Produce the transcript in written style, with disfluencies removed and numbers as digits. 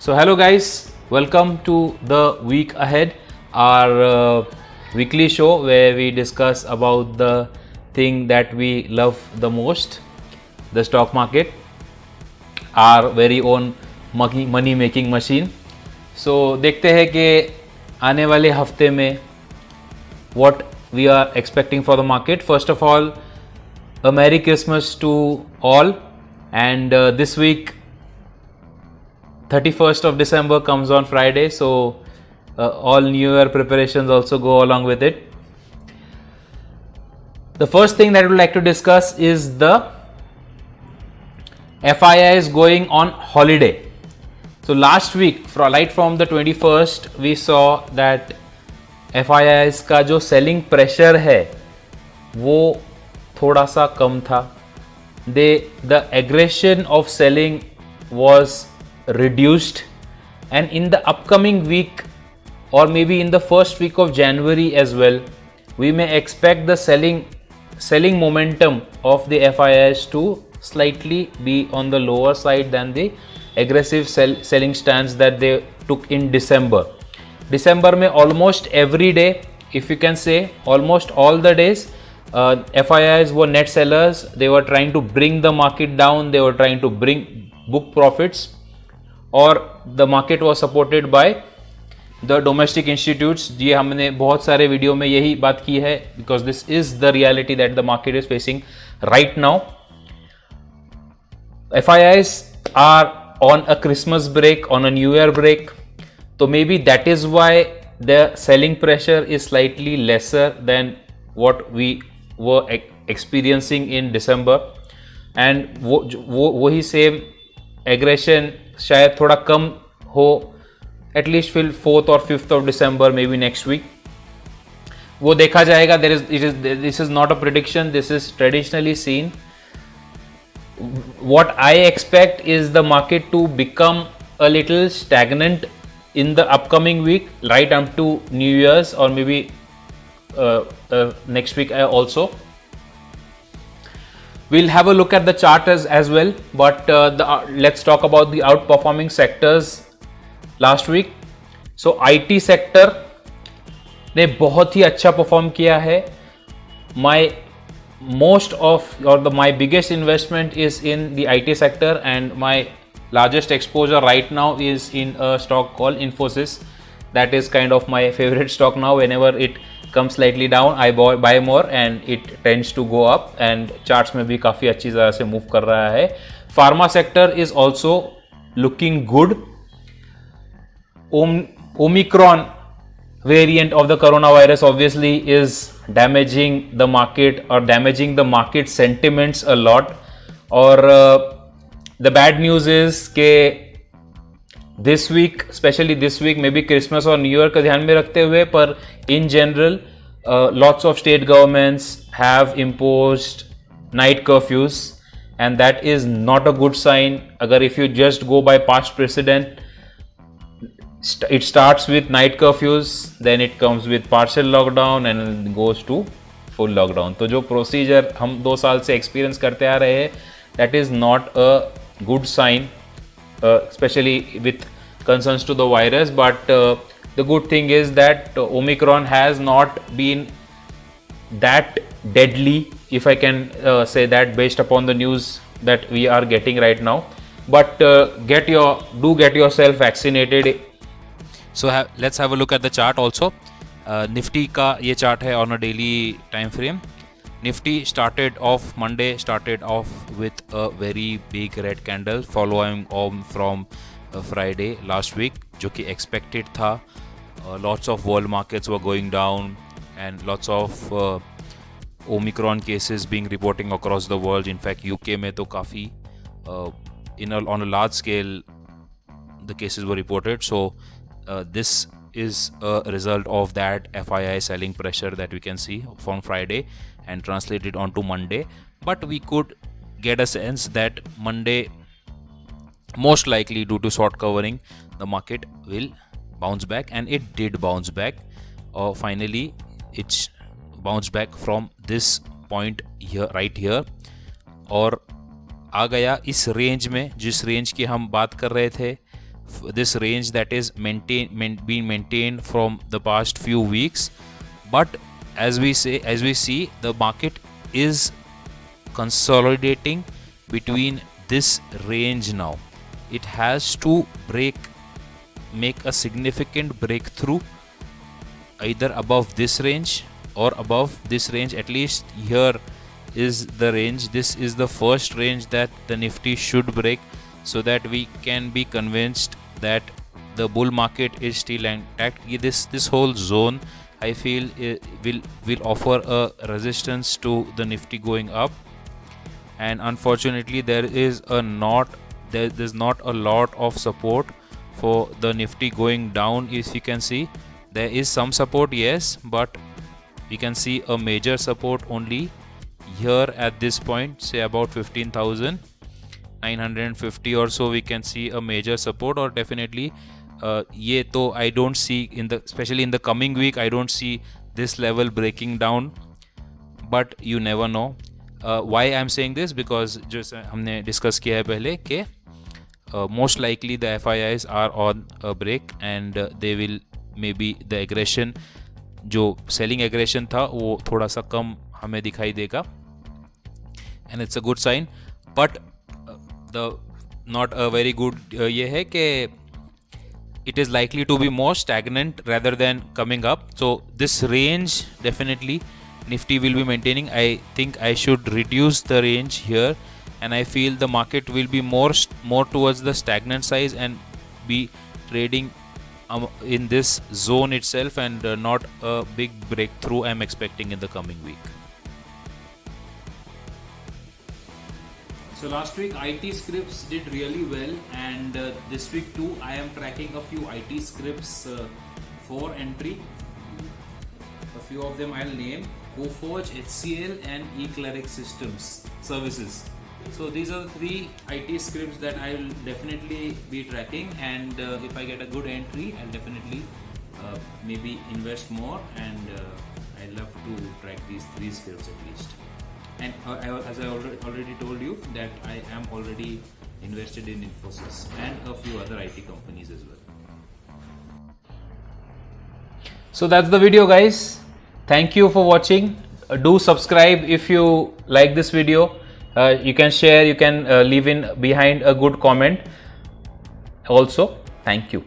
So hello guys, welcome to the week ahead, our weekly show where we discuss about the thing that we love the most, the stock market, our very own money making machine. So देखते हैं कि आने वाले हफ्ते में what we are expecting for the market. First of all, a Merry Christmas to all, and this week 31st of December comes on Friday, so all New Year preparations also go along with it. The first thing that I would like to discuss is the FIIs going on holiday. So last week, right from the 21st, we saw that FIIs का जो selling pressure है वो थोड़ा सा कम था. The aggression of selling was reduced, and in the upcoming week or maybe in the first week of January as well, we may expect the selling momentum of the FIIs to slightly be on the lower side than the aggressive selling stance that they took in December. December में almost every day, if you can say almost all the days, FIIs were net sellers. They were trying to bring the market down. They were trying to book profits, और the market was supported by the domestic institutes. ये हमने बहुत सारे video में यही बात की है, because this is the reality that the market is facing right now. FIIs are on a Christmas break, on a New Year break, so maybe that is why the selling pressure is slightly lesser than what we were experiencing in December, and वही same aggression शायद थोड़ा कम हो at least till 4th or 5th of December, maybe next week. वो देखा जाएगा. This is not a prediction. This is traditionally seen. What I expect is the market to become a little stagnant in the upcoming week, right up to New Year's, or maybe next week also. We'll have a look at the chart as well, but let's talk about the outperforming sectors last week. So IT sector ने बहुत ही अच्छा perform किया है. My biggest investment is in the IT sector, and my largest exposure right now is in a stock called Infosys. That is kind of my favorite stock now. Whenever it comes slightly down, I buy more, and it tends to go up, and charts में भी काफ़ी अच्छी तरह से move कर रहा है. Pharma sector is also looking good. Omicron variant of the coronavirus obviously is damaging the market, or damaging the market sentiments a lot. Or the bad news is कि this week, especially this week, maybe Christmas और New Year का ध्यान में रखते हुए, पर in general, lots of state governments have imposed night curfews, and that is not a good sign. अगर if you just go by past precedent, it starts with night curfews, then it comes with partial lockdown, and goes to full lockdown. तो जो procedure हम 2 साल से experience करते आ रहे हैं, that is not a good sign, especially with concerns to the virus. But the good thing is that Omicron has not been that deadly, if I can say that, based upon the news that we are getting right now. But get yourself vaccinated. So let's have a look at the chart also. Nifty का ये chart है on a daily time frame. Nifty Monday started off with a very big red candle, following on from Friday last week, जो कि expected था. Lots of world markets were going down, and lots of Omicron cases being reporting across the world. In fact, UK में तो काफ़ी on a large scale the cases were reported. So this is a result of that FII selling pressure that we can see from Friday and translated onto Monday. But we could get a sense that Monday, most likely due to short covering, the market will bounce back, and it did bounce back. Finally, it's bounced back from this point here, right here, और आ गया इस range में, जिस range की हम बात कर रहे थे this range that is being maintained from the past few weeks. But as we see, the market is consolidating between this range now. It has to make a significant breakthrough either above this range or above this range. At least here is the range. This is the first range that the Nifty should break, so that we can be convinced that the bull market is still intact. This whole zone, I feel, will offer a resistance to the Nifty going up. And unfortunately, there's not a lot of support for the Nifty going down. If you can see, there is some support, yes, but we can see a major support only here at this point, say about 15,950 or so. We can see a major support, or definitely ye to I don't see especially in the coming week, I don't see this level breaking down, but you never know. Why I'm saying this, because just हमने discuss किया है पहले कि most likely the FIIs are on a break, and they will maybe the aggression, जो selling aggression था वो थोड़ा सा कम हमें दिखाई देगा, and it's a good sign. But the not a very good ये है कि it is likely to be more stagnant rather than coming up. So this range definitely Nifty will be maintaining. I think I should reduce the range here, and I feel the market will be more towards the stagnant size and be trading in this zone itself, and not a big breakthrough I'm expecting in the coming week. So last week IT scripts did really well, and this week too I am tracking a few IT scripts for entry. A few of them I'll name: Coforge, HCL and eCleric Systems Services. So these are the 3 IT scripts that I will definitely be tracking, and if I get a good entry, I'll definitely maybe invest more, and I love to track these 3 scripts at least. And as I already told you, that I am already invested in Infosys and a few other IT companies as well. So that's the video, guys. Thank you for watching. Do subscribe if you like this video. You can share, you can leave in behind a good comment also. Thank you.